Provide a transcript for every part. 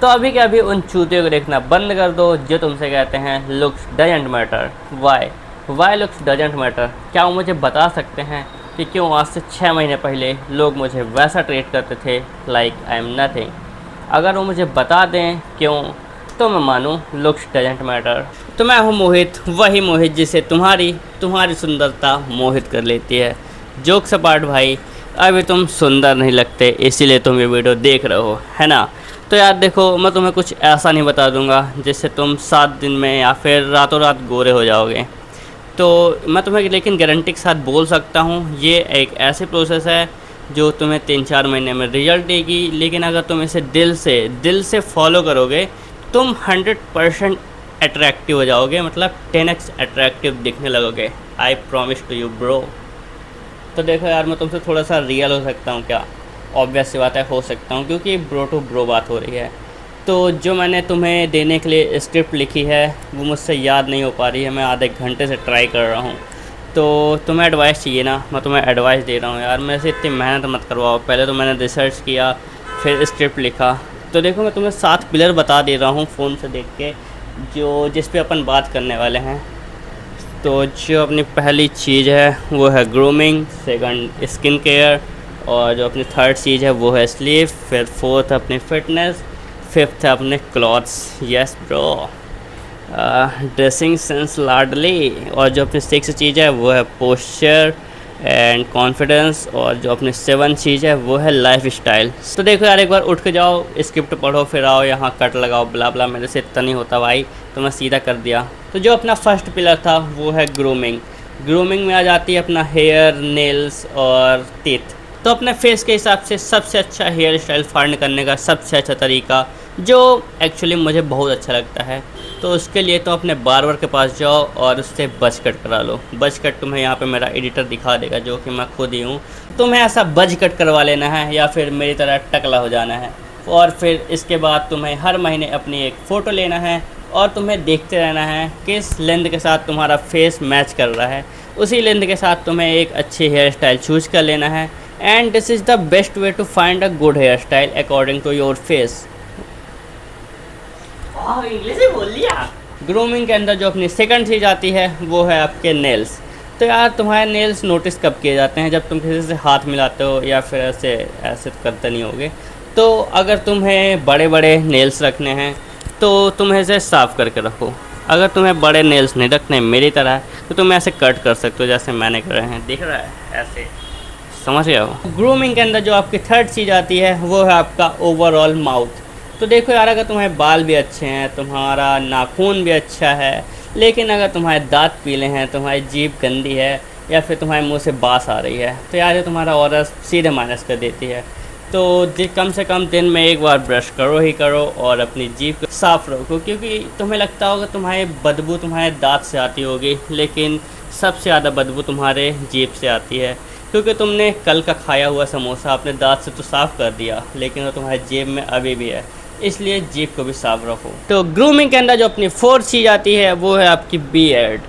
तो अभी के अभी उन चूतियों को देखना बंद कर दो जो तुमसे कहते हैं looks doesn't matter. Why looks doesn't matter? क्या वो मुझे बता सकते हैं कि क्यों आज से 6 महीने पहले लोग मुझे वैसा ट्रीट करते थे लाइक आई एम नथिंग? अगर वो मुझे बता दें क्यों, तो मैं मानूँ लुक्स डजंट मैटर। तो मैं हूँ मोहित, वही मोहित जिसे तुम्हारी सुंदरता मोहित कर लेती है। जोक्स अपार्ट भाई, अभी तुम सुंदर नहीं लगते, इसीलिए तुम ये वीडियो देख रहे हो, है ना? तो यार देखो, मैं तुम्हें कुछ ऐसा नहीं बता दूंगा जिससे तुम 7 दिन में या फिर रातों रात गोरे हो जाओगे। तो मैं तुम्हें लेकिन गारंटी के साथ बोल सकता हूँ, ये एक ऐसी प्रोसेस है जो तुम्हें 3-4 महीने में रिजल्ट देगी। लेकिन अगर तुम इसे दिल से फॉलो करोगे, तुम 100% अट्रैक्टिव हो जाओगे, मतलब 10x अट्रैक्टिव दिखने लगोगे। I promise to you bro. तो देखो यार, मैं तुमसे थोड़ा सा रियल हो सकता हूँ क्या? ऑब्वियस सी बात है, हो सकता हूँ, क्योंकि ब्रो टू ब्रो बात हो रही है। तो जो मैंने तुम्हें देने के लिए स्क्रिप्ट लिखी है वो मुझसे याद नहीं हो पा रही है। मैं आधे घंटे से ट्राई कर रहा हूँ। तो तुम्हें एडवाइस चाहिए ना, मैं तुम्हें एडवाइस दे रहा हूँ यार। मेरे से इतनी मेहनत मत करवाओ। पहले तो मैंने रिसर्च किया, फिर स्क्रिप्ट लिखा। तो देखो, मैं तुम्हें 7 पिलर बता दे रहा हूँ फ़ोन से देख के, जिस पे अपन बात करने वाले हैं। तो जो अपनी पहली चीज़ है वो है ग्रूमिंग, सेकंड स्किन केयर, और जो अपनी थर्ड चीज़ है वो है स्लीप, फिर फोर्थ अपनी फिटनेस, फिफ्थ है अपने clothes. Yes bro. Dressing sense लाडली, और जो अपनी 6th चीज़ है वो है पोस्चर एंड कॉन्फिडेंस, और जो अपनी 7th चीज़ है वो है लाइफ स्टाइल। तो देखो यार, एक बार उठ के जाओ, स्क्रिप्ट पढ़ो, फिर आओ यहाँ कट लगाओ, ब्ला ब्ला। मेरे से इतना नहीं होता भाई, तो मैं सीधा कर दिया। तो जो अपना फर्स्ट पिलर था वो है ग्रूमिंग। ग्रूमिंग में आ जाती है अपना हेयर, नेल्स और टीथ। तो अपने फेस के हिसाब से सबसे अच्छा हेयर स्टाइल फाइंड करने का सबसे अच्छा तरीका, जो एक्चुअली मुझे बहुत अच्छा लगता है, तो उसके लिए तो अपने बार्बर के पास जाओ और उससे बज कट करा लो। बज कट तुम्हें यहाँ पे मेरा एडिटर दिखा देगा, जो कि मैं खुद ही हूँ। तुम्हें ऐसा बज कट करवा लेना है, या फिर मेरी तरह टकला हो जाना है। और फिर इसके बाद तुम्हें हर महीने अपनी एक फ़ोटो लेना है और तुम्हें देखते रहना है किस लेंथ के साथ तुम्हारा फेस मैच कर रहा है। उसी लेंथ के साथ तुम्हें एक अच्छी हेयर स्टाइल चूज़ कर लेना है। And this is the best way to find a good hair style according to your face. English ही बोल लिया। ग्रूमिंग के अंदर जो अपनी सेकंड चीज़ आती है वो है आपके नेल्स। तो यार, तुम्हारे नेल्स नोटिस कब किए जाते हैं? जब तुम किसी से हाथ मिलाते हो, या फिर ऐसे तो करते नहीं होगे। तो अगर तुम्हें बड़े बड़े नेल्स रखने हैं तो तुम इसे साफ़ करके रखो। अगर तुम्हें बड़े नेल्स नहीं रखने मेरी तरह, तो तुम ऐसे कट कर सकते हो जैसे मैंने करे हैं, दिख रहा है ऐसे, समझ गए हो? ग्रूमिंग के अंदर जो आपकी थर्ड चीज़ आती है वो है आपका ओवरऑल माउथ। तो देखो यार, अगर तुम्हारे बाल भी अच्छे हैं, तुम्हारा नाखून भी अच्छा है, लेकिन अगर तुम्हारे दांत पीले हैं, तुम्हारी जीभ गंदी है, या फिर तुम्हारे मुंह से बास आ रही है, तो यार ये तुम्हारा ऑरा सीधे माइनस कर देती है। तो कम से कम दिन में एक बार ब्रश करो ही करो, और अपनी जीभ को साफ़ रखो। क्योंकि तुम्हें लगता होगा तुम्हारी बदबू तुम्हारे दांत से आती होगी, लेकिन सबसे ज़्यादा बदबू तुम्हारे जीभ से आती है। क्योंकि तुमने कल का खाया हुआ समोसा अपने दांत से तो साफ़ कर दिया, लेकिन वो तुम्हारी जेब में अभी भी है, इसलिए जीभ को भी साफ़ रखो। तो ग्रूमिंग के अंदर जो अपनी फोर्थ चीज़ आती है वो है आपकी बियर्ड।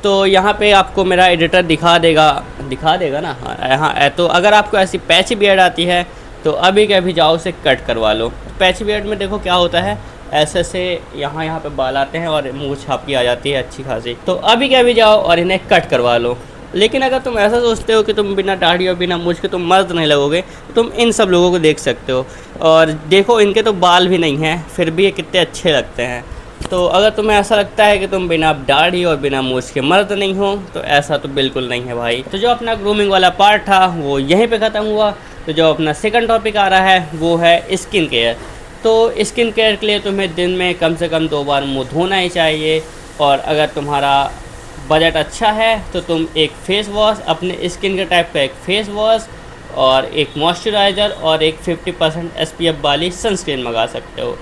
तो यहाँ पे आपको मेरा एडिटर दिखा देगा ना, हाँ। तो अगर आपको ऐसी पैची बियर्ड आती है तो अभी के अभी जाओ उसे कट करवा लो। पैची बियर्ड में देखो क्या होता है, ऐसे यहाँ पे बाल आते हैं और मुँह छापी आ जाती है अच्छी खासी। तो अभी के अभी जाओ और इन्हें कट करवा लो। लेकिन अगर तुम ऐसा सोचते हो कि तुम बिना दाढ़ी और बिना मूंछ के तुम मर्द नहीं लगोगे, तो तुम इन सब लोगों को देख सकते हो। और देखो, इनके तो बाल भी नहीं हैं, फिर भी ये कितने अच्छे लगते हैं। तो अगर तुम्हें ऐसा लगता है कि तुम बिना दाढ़ी और बिना मूंछ के मर्द नहीं हो, तो ऐसा तो बिल्कुल नहीं है भाई। तो जो अपना ग्रूमिंग वाला पार्ट था वो यहीं पे ख़त्म हुआ। तो जो अपना सेकंड टॉपिक आ रहा है वो है स्किन केयर। तो स्किन केयर के लिए तुम्हें दिन में कम से कम 2 बार मुँह धोना ही चाहिए। और अगर तुम्हारा बजट अच्छा है तो तुम एक फ़ेस वॉश, अपने स्किन के टाइप का एक फ़ेस वॉश और एक मॉइस्चराइज़र और एक 50% SPF वाली सनस्क्रीन मंगा सकते हो।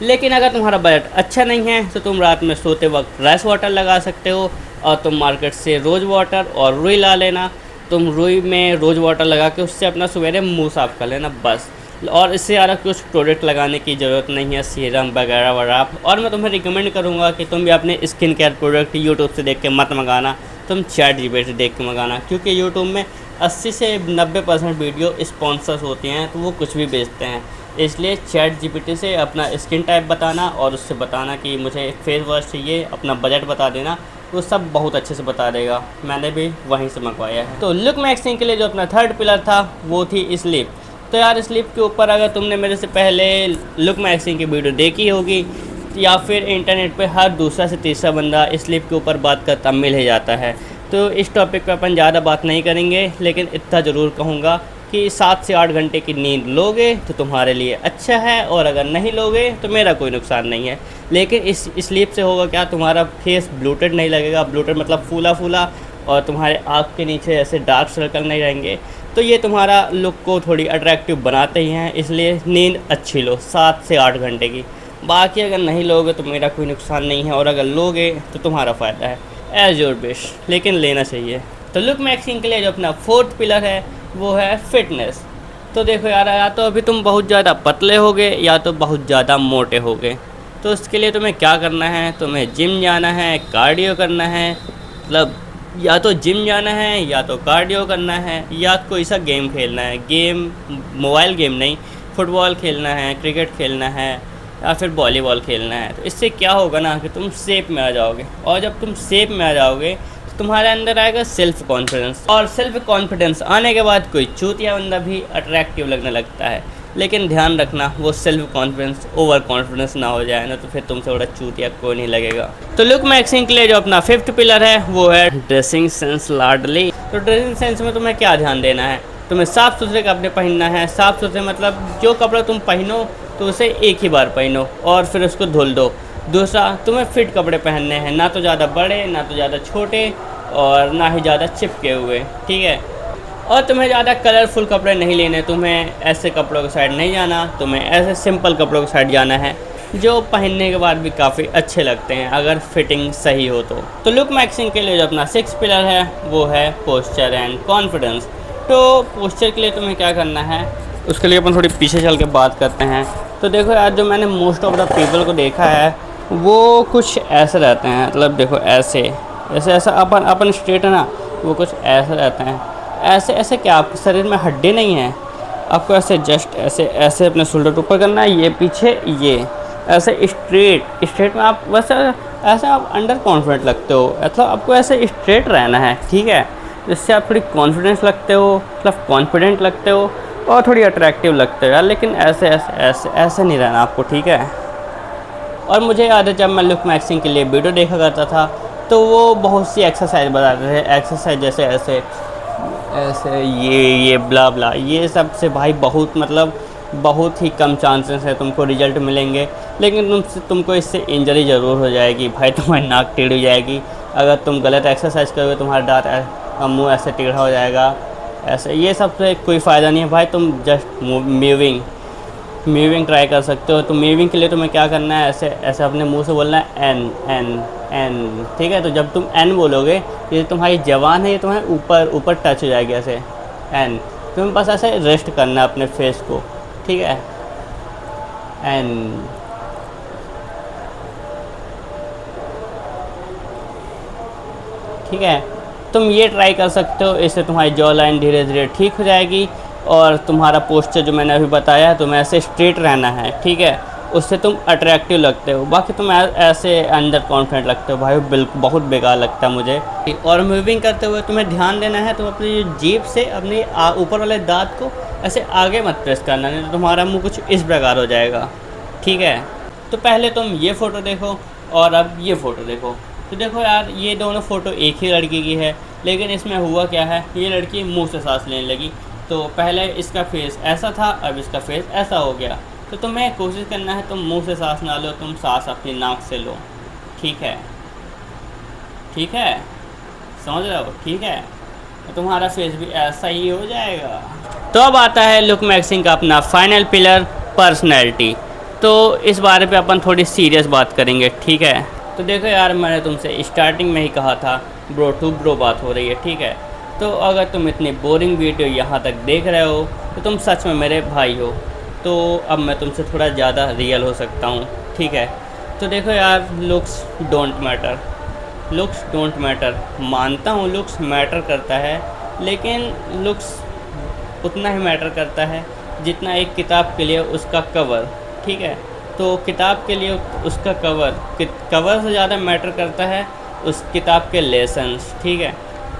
लेकिन अगर तुम्हारा बजट अच्छा नहीं है तो तुम रात में सोते वक्त राइस वाटर लगा सकते हो, और तुम मार्केट से रोज़ वाटर और रुई ला लेना। तुम रुई में रोज़ वाटर लगा के उससे अपना सवेरे मुँह साफ़ कर लेना बस। और इससे ज़्यादा कुछ प्रोडक्ट लगाने की ज़रूरत नहीं है, सीरम वगैरह वगैरह। और मैं तुम्हें रिकमेंड करूँगा कि तुम भी अपने स्किन केयर प्रोडक्ट यूट्यूब से देख के मत मंगाना, तुम ChatGPT से देख के मंगाना। क्योंकि यूट्यूब में 80 से 90% वीडियो स्पॉन्सर्स होती हैं, तो वो कुछ भी बेचते हैं। इसलिए चैट जीपीटी से अपना स्किन टाइप बताना और उससे बताना कि मुझे फेस वॉश चाहिए, अपना बजट बता देना, वो सब बहुत अच्छे से बता देगा। मैंने भी वहीं से मंगवाया है। तो लुक मैक्सिंग के लिए जो अपना थर्ड पिलर था वो थी स्लीप। तो यार स्लीप के ऊपर अगर तुमने मेरे से पहले लुक मैक्सिंग की वीडियो देखी होगी या फिर इंटरनेट पे हर दूसरा से तीसरा बंदा स्लीप के ऊपर बात करता मिल ही जाता है। तो इस टॉपिक पे अपन ज़्यादा बात नहीं करेंगे, लेकिन इतना ज़रूर कहूँगा कि 7 से 8 घंटे की नींद लोगे तो तुम्हारे लिए अच्छा है, और अगर नहीं लोगे तो मेरा कोई नुकसान नहीं है। लेकिन इस स्लीप से होगा क्या, तुम्हारा फेस ब्लूटेड नहीं लगेगा। ब्लूटेड मतलब फूला फूला, और तुम्हारे आँख के नीचे ऐसे डार्क सर्कल नहीं रहेंगे। तो ये तुम्हारा लुक को थोड़ी अट्रैक्टिव बनाते ही हैं। इसलिए नींद अच्छी लो 7 से 8 घंटे की। बाकी अगर नहीं लोगे तो मेरा कोई नुकसान नहीं है, और अगर लोगे तो तुम्हारा फ़ायदा है। एज़ योर विश, लेकिन लेना चाहिए। तो लुक मैक्सिंग के लिए जो अपना फोर्थ पिलर है वो है फिटनेस। तो देखो यार, या तो अभी तुम बहुत ज़्यादा पतले होगे या तो बहुत ज़्यादा मोटे होगे। तो उसके लिए तुम्हें क्या करना है, तुम्हें जिम जाना है, कार्डियो करना है। मतलब या तो जिम जाना है या तो कार्डियो करना है या कोई सा गेम खेलना है। गेम मोबाइल गेम नहीं, फुटबॉल खेलना है, क्रिकेट खेलना है या फिर वॉलीबॉल खेलना है। तो इससे क्या होगा ना कि तुम शेप में आ जाओगे, और जब तुम शेप में आ जाओगे तो तुम्हारे अंदर आएगा सेल्फ़ कॉन्फिडेंस, और सेल्फ़ कॉन्फिडेंस आने के बाद कोई चूतिया बंदा भी अट्रैक्टिव लगने लगता है। लेकिन ध्यान रखना वो सेल्फ कॉन्फिडेंस ओवर कॉन्फिडेंस ना हो जाए ना, तो फिर तुमसे बड़ा चूतिया कोई नहीं लगेगा। तो लुक मैक्सिंग के लिए जो अपना फिफ्थ पिलर है वो है ड्रेसिंग सेंस लाडली। तो ड्रेसिंग सेंस में तुम्हें क्या ध्यान देना है, तुम्हें साफ़ सुथरे कपड़े पहनना है। साफ़ सुथरे मतलब जो कपड़ा तुम पहनो तो उसे एक ही बार पहनो और फिर उसको धुल दो। दूसरा, तुम्हें फिट कपड़े पहनने हैं, ना तो ज़्यादा बड़े ना तो ज़्यादा छोटे और ना ही ज़्यादा चिपके हुए, ठीक है। और तुम्हें ज़्यादा कलरफुल कपड़े नहीं लेने, तुम्हें ऐसे कपड़ों के साइड नहीं जाना, तुम्हें ऐसे सिंपल कपड़ों के साइड जाना है जो पहनने के बाद भी काफ़ी अच्छे लगते हैं अगर फिटिंग सही हो तो लुक मैक्सिंग के लिए जो अपना सिक्स पिलर है वो है पोस्चर एंड कॉन्फिडेंस। तो पोस्चर के लिए तुम्हें क्या करना है, उसके लिए अपन थोड़ी पीछे चल के बात करते हैं। तो देखो यार, जो मैंने मोस्ट ऑफ द पीपल को देखा है वो कुछ ऐसे रहते हैं। मतलब देखो ऐसे ऐसे ऐसा अपन स्ट्रेट है ना, वो कुछ ऐसे रहते हैं। ऐसे ऐसे क्या आपके शरीर में हड्डी नहीं है? आपको ऐसे जस्ट ऐसे ऐसे अपने शोल्डर ऊपर करना है, ये पीछे, ये ऐसे स्ट्रेट में आप वैसे ऐसे आप अंडर कॉन्फिडेंट लगते हो। मतलब आपको ऐसे स्ट्रेट रहना है, ठीक है। जिससे आप थोड़ी कॉन्फिडेंस लगते हो, मतलब कॉन्फिडेंट लगते हो और थोड़ी अट्रैक्टिव लगते हो यार। लेकिन ऐसे ऐसे ऐसे ऐसे नहीं रहना आपको, ठीक है। और मुझे याद है जब मैं लुक मैक्सिंग के लिए वीडियो देखा करता था तो वो बहुत सी एक्सरसाइज बताते थे। एक्सरसाइज जैसे ऐसे ऐसे ये ब्ला ब्ला, ये सब से भाई बहुत ही कम चांसेस है तुमको रिजल्ट मिलेंगे। लेकिन तुमको इससे इंजरी ज़रूर हो जाएगी भाई, तुम्हारी नाक टेढ़ी हो जाएगी। अगर तुम गलत एक्सरसाइज करोगे तुम्हारा दांत मुँह ऐसे टेढ़ा हो जाएगा। ऐसे ये सब से कोई फ़ायदा नहीं है भाई। तुम जस्ट मूविंग ट्राई कर सकते हो। तो मूविंग के लिए तुम्हें क्या करना है, ऐसे ऐसे अपने मुंह से बोलना है एन एन एन, ठीक है। तो जब तुम एन बोलोगे, ये तुम्हारी जबान है, ये तुम्हारे ऊपर टच हो जाएगी ऐसे एन। तुम्हें बस ऐसे रेस्ट करना है अपने फेस को, ठीक है। एन, ठीक है। तुम ये ट्राई कर सकते हो, इससे तुम्हारी जॉ लाइन धीरे धीरे ठीक हो जाएगी और तुम्हारा पोस्चर जो मैंने अभी बताया तुम्हें ऐसे स्ट्रेट रहना है, ठीक है। उससे तुम अट्रैक्टिव लगते हो। बाकी तुम ऐसे अंदर कॉन्फिडेंट लगते हो भाई, बिल्कुल बहुत बेकार लगता है मुझे। और मूविंग करते हुए तुम्हें ध्यान देना है, तुम अपनी जीभ से अपने ऊपर वाले दांत को ऐसे आगे मत प्रेस करना, नहीं तो तुम्हारा मुँह कुछ इस प्रकार हो जाएगा, ठीक है। तो पहले तुम ये फ़ोटो देखो और अब ये फ़ोटो देखो। तो देखो यार, ये दोनों फ़ोटो एक ही लड़की की है, लेकिन इसमें हुआ क्या है, ये लड़की मुंह से सांस लेने लगी। तो पहले इसका फेस ऐसा था, अब इसका फेस ऐसा हो गया। तो तुम्हें कोशिश करना है तुम मुंह से सांस ना लो, तुम सांस अपनी नाक से लो, ठीक है, ठीक है, समझ रहे हो, ठीक है। तो तुम्हारा फेस भी ऐसा ही हो जाएगा। तो अब आता है लुक मैक्सिंग का अपना फाइनल पिलर, पर्सनैलिटी। तो इस बारे पे अपन थोड़ी सीरियस बात करेंगे, ठीक है। तो देखो यार, मैंने तुमसे स्टार्टिंग में ही कहा था ब्रो टू ब्रो बात हो रही है, ठीक है। तो अगर तुम इतनी बोरिंग वीडियो यहाँ तक देख रहे हो तो तुम सच में मेरे भाई हो। तो अब मैं तुमसे थोड़ा ज़्यादा रियल हो सकता हूँ, ठीक है। तो देखो यार, looks don't matter, looks don't matter. मानता हूँ लुक्स मैटर करता है, लेकिन लुक्स उतना ही मैटर करता है जितना एक किताब के लिए उसका कवर, ठीक है। तो किताब के लिए उसका कवर से ज़्यादा मैटर करता है उस किताब के लेसन्स, ठीक है।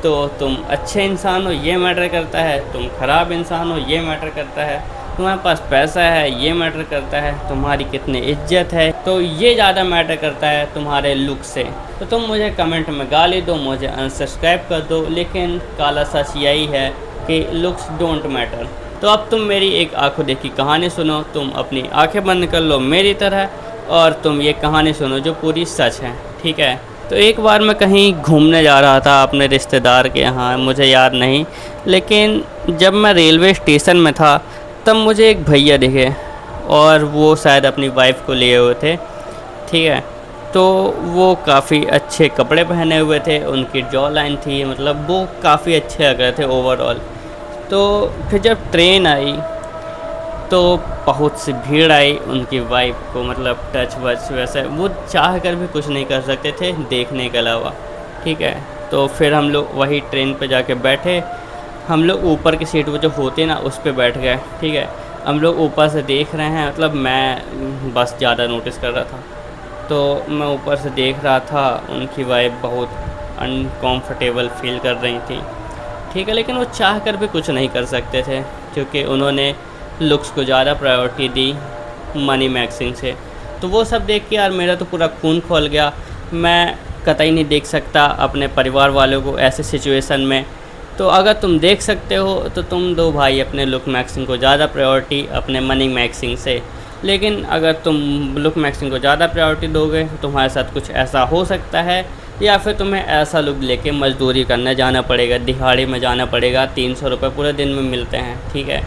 तो तुम अच्छे इंसान हो ये मैटर करता है, तुम ख़राब इंसान हो ये मैटर करता है, तुम्हारे पास पैसा है ये मैटर करता है, तुम्हारी कितनी इज्जत है, तो ये ज़्यादा मैटर करता है तुम्हारे लुक से। तो तुम मुझे कमेंट में गाली दो, मुझे अनसब्सक्राइब कर दो, लेकिन काला सच यही है कि लुक्स डोंट मैटर। तो अब तुम मेरी एक आंखों देखी कहानी सुनो, तुम अपनी आंखें बंद कर लो मेरी तरह और तुम ये कहानी सुनो जो पूरी सच है, ठीक है। तो एक बार मैं कहीं घूमने जा रहा था अपने रिश्तेदार के यहाँ, मुझे याद नहीं, लेकिन जब मैं रेलवे स्टेशन में था तब मुझे एक भैया दिखे और वो शायद अपनी वाइफ को लिए हुए थे, ठीक है। तो वो काफ़ी अच्छे कपड़े पहने हुए थे, उनकी जॉ लाइन थी, मतलब वो काफ़ी अच्छे लग रहे थे ओवरऑल। तो फिर जब ट्रेन आई तो बहुत सी भीड़ आई, उनकी वाइफ को मतलब टच वच वैसे वो चाह कर भी कुछ नहीं कर सकते थे देखने के अलावा, ठीक है। तो फिर हम लोग वही ट्रेन पे जाके बैठे, हम लोग ऊपर की सीट वो जो होती है ना उस पे बैठ गए, ठीक है। हम लोग ऊपर से देख रहे हैं, मतलब मैं बस ज़्यादा नोटिस कर रहा था, तो मैं ऊपर से देख रहा था उनकी वाइफ बहुत अनकंफर्टेबल फील कर रही थी, ठीक है। लेकिन वो चाह कर भी कुछ नहीं कर सकते थे क्योंकि उन्होंने लुक्स को ज़्यादा प्रायोरिटी दी मनी मैक्सिंग से। तो वो सब देख के यार मेरा तो पूरा खून खौल गया। मैं कतई नहीं देख सकता अपने परिवार वालों को ऐसे सिचुएशन में। तो अगर तुम देख सकते हो तो तुम दो भाई अपने लुक मैक्सिंग को ज़्यादा प्रायोरिटी अपने मनी मैक्सिंग से। लेकिन अगर तुम लुक मैक्सिंग को ज़्यादा प्रायोरिटी दोगे तो तुम्हारे साथ कुछ ऐसा हो सकता है, या फिर तुम्हें ऐसा लुक लेके मजदूरी करने जाना पड़ेगा, दिहाड़ी में जाना पड़ेगा, 300 रुपये पूरे दिन में मिलते हैं, ठीक है।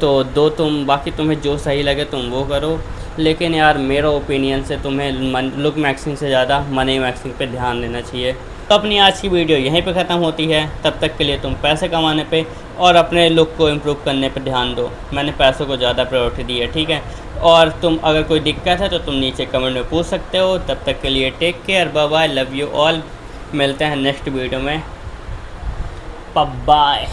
तो दो तुम, बाकी तुम्हें जो सही लगे तुम वो करो, लेकिन यार मेरा ओपिनियन से तुम्हें लुक मैक्सिंग से ज़्यादा मनी मैक्सिंग पे ध्यान देना चाहिए। तो अपनी आज की वीडियो यहीं पे ख़त्म होती है। तब तक के लिए तुम पैसे कमाने पे और अपने लुक को इम्प्रूव करने पे ध्यान दो। मैंने पैसों को ज़्यादा प्रायोरिटी दी है, ठीक है। और तुम अगर कोई दिक्कत है तो तुम नीचे कमेंट में पूछ सकते हो। तब तक के लिए take care, bye bye, love you all. मिलते हैं नेक्स्ट वीडियो में, बाय।